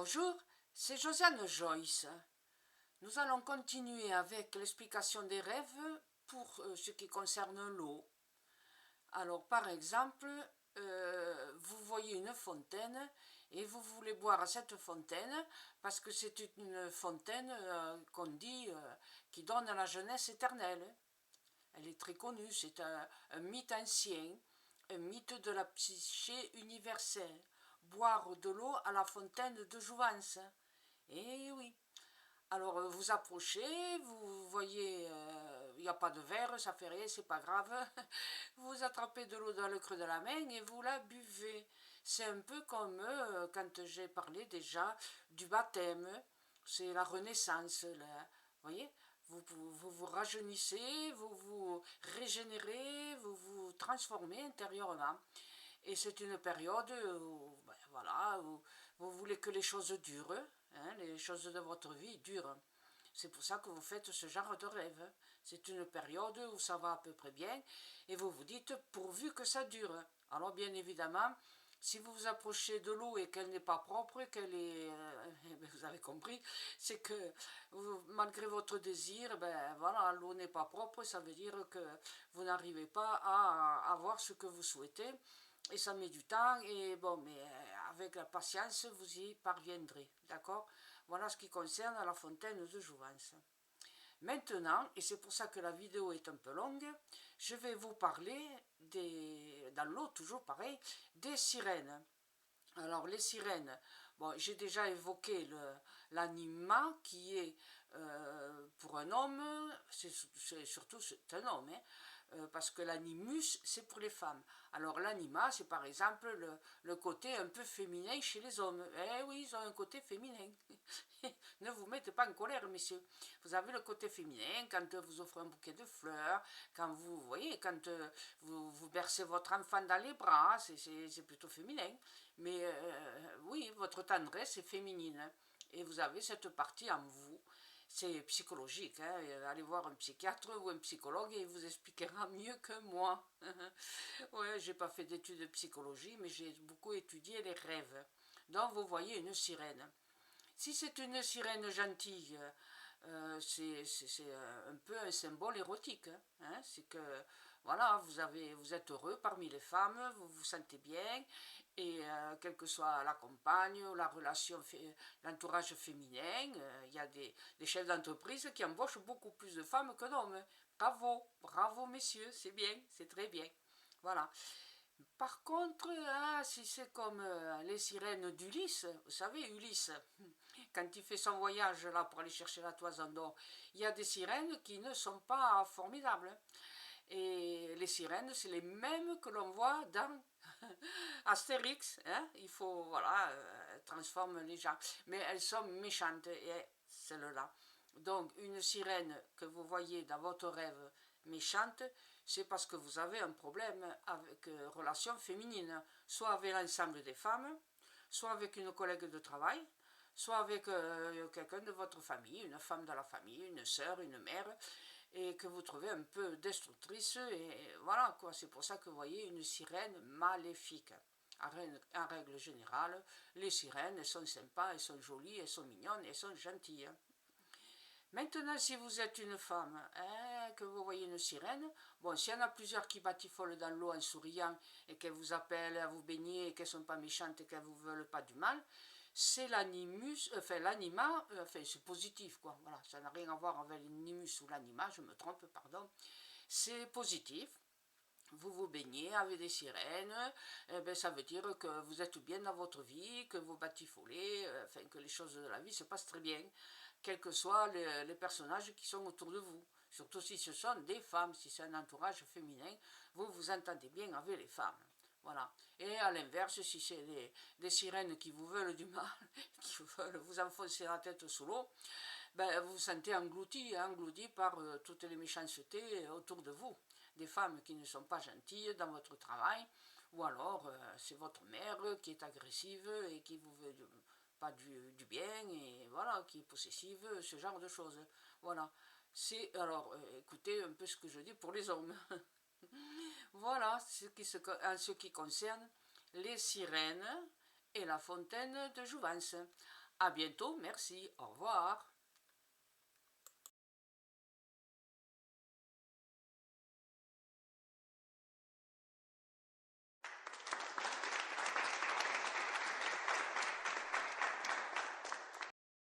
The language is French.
Bonjour, c'est Josiane Joyce. Nous allons continuer avec l'explication des rêves pour ce qui concerne l'eau. Alors, par exemple, vous voyez une fontaine et vous voulez boire à cette fontaine parce que c'est une fontaine qu'on dit qui donne la jeunesse éternelle. Elle est très connue, c'est un mythe ancien, un mythe de la psyché universelle. Boire de l'eau à la fontaine de Jouvence. Eh oui. Alors vous approchez, vous voyez, il n'y a pas de verre, ça fait rien, c'est pas grave. Vous attrapez de l'eau dans le creux de la main et vous la buvez. C'est un peu comme quand j'ai parlé déjà du baptême. C'est la renaissance, là. Vous voyez, vous rajeunissez, vous vous régénérez, vous vous transformez intérieurement. Et c'est une période où, ben voilà, où vous voulez que les choses durent, hein, les choses de votre vie durent. C'est pour ça que vous faites ce genre de rêve. C'est une période où ça va à peu près bien et vous vous dites pourvu que ça dure. Alors bien évidemment, si vous vous approchez de l'eau et qu'elle n'est pas propre, qu'elle est, vous avez compris, c'est que malgré votre désir, ben voilà, l'eau n'est pas propre, ça veut dire que vous n'arrivez pas à avoir ce que vous souhaitez. Et ça met du temps, et bon, mais avec la patience, vous y parviendrez, d'accord? Voilà ce qui concerne la fontaine de Jouvence. Maintenant, et c'est pour ça que la vidéo est un peu longue, je vais vous parler dans l'eau, toujours pareil, des sirènes. Alors les sirènes, bon, j'ai déjà évoqué l'anima qui est pour un homme, surtout c'est un homme, hein, parce que l'animus c'est pour les femmes. Alors l'anima c'est par exemple le côté un peu féminin chez les hommes. Eh oui, ils ont un côté féminin. Ne vous mettez pas en colère, messieurs. Vous avez le côté féminin quand vous offrez un bouquet de fleurs, quand vous voyez, quand vous bercez votre enfant dans les bras, c'est plutôt féminin. Mais oui, votre tendresse est féminine. Et vous avez cette partie en vous. C'est psychologique. Hein. Allez voir un psychiatre ou un psychologue et il vous expliquera mieux que moi. Ouais, j'ai pas fait d'études de psychologie, mais j'ai beaucoup étudié les rêves. Donc vous voyez une sirène. Si c'est une sirène gentille, c'est un peu un symbole érotique. Hein. C'est que, voilà, vous êtes heureux parmi les femmes, vous vous sentez bien, et quelle que soit la compagne, la relation, l'entourage féminin, il y a des chefs d'entreprise qui embauchent beaucoup plus de femmes que d'hommes. Bravo, bravo messieurs, c'est bien, c'est très bien. Voilà. Par contre, si c'est comme les sirènes d'Ulysse, vous savez, Ulysse, quand il fait son voyage là pour aller chercher la toison d'or, il y a des sirènes qui ne sont pas formidables. Et les sirènes, c'est les mêmes que l'on voit dans Astérix. Hein. Il faut, voilà, transforme les gens. Mais elles sont méchantes, et celles-là. Donc, une sirène que vous voyez dans votre rêve méchante, c'est parce que vous avez un problème avec relations féminines, soit avec l'ensemble des femmes, soit avec une collègue de travail, soit avec quelqu'un de votre famille, une femme de la famille, une sœur, une mère, et que vous trouvez un peu destructrice, et voilà quoi, c'est pour ça que vous voyez une sirène maléfique. En règle générale, les sirènes, elles sont sympas, elles sont jolies, elles sont mignonnes, elles sont gentilles. Maintenant, si vous êtes une femme, hein, que vous voyez une sirène, bon, s'il y en a plusieurs qui batifolent dans l'eau en souriant et qu'elles vous appellent à vous baigner et qu'elles ne sont pas méchantes et qu'elles ne vous veulent pas du mal, c'est l'animus, enfin l'anima, enfin c'est positif quoi, voilà, ça n'a rien à voir avec l'animus ou l'anima, je me trompe, pardon, c'est positif. Vous vous baignez avec des sirènes, eh ben, ça veut dire que vous êtes bien dans votre vie, que vous batifolez, enfin, que les choses de la vie se passent très bien, quels que soient les personnages qui sont autour de vous. Surtout si ce sont des femmes, si c'est un entourage féminin, vous vous entendez bien avec les femmes. Voilà. Et à l'inverse, si c'est des sirènes qui vous veulent du mal, qui veulent vous enfoncer la tête sous l'eau, ben, vous vous sentez englouti, englouti par toutes les méchancetés autour de vous. Des femmes qui ne sont pas gentilles dans votre travail, ou alors c'est votre mère qui est agressive et qui vous veut pas du bien, et voilà, qui est possessive, ce genre de choses. Voilà. C'est, alors, écoutez un peu ce que je dis pour les hommes. Voilà en ce qui concerne les sirènes et la fontaine de Jouvence. À bientôt, merci, au revoir.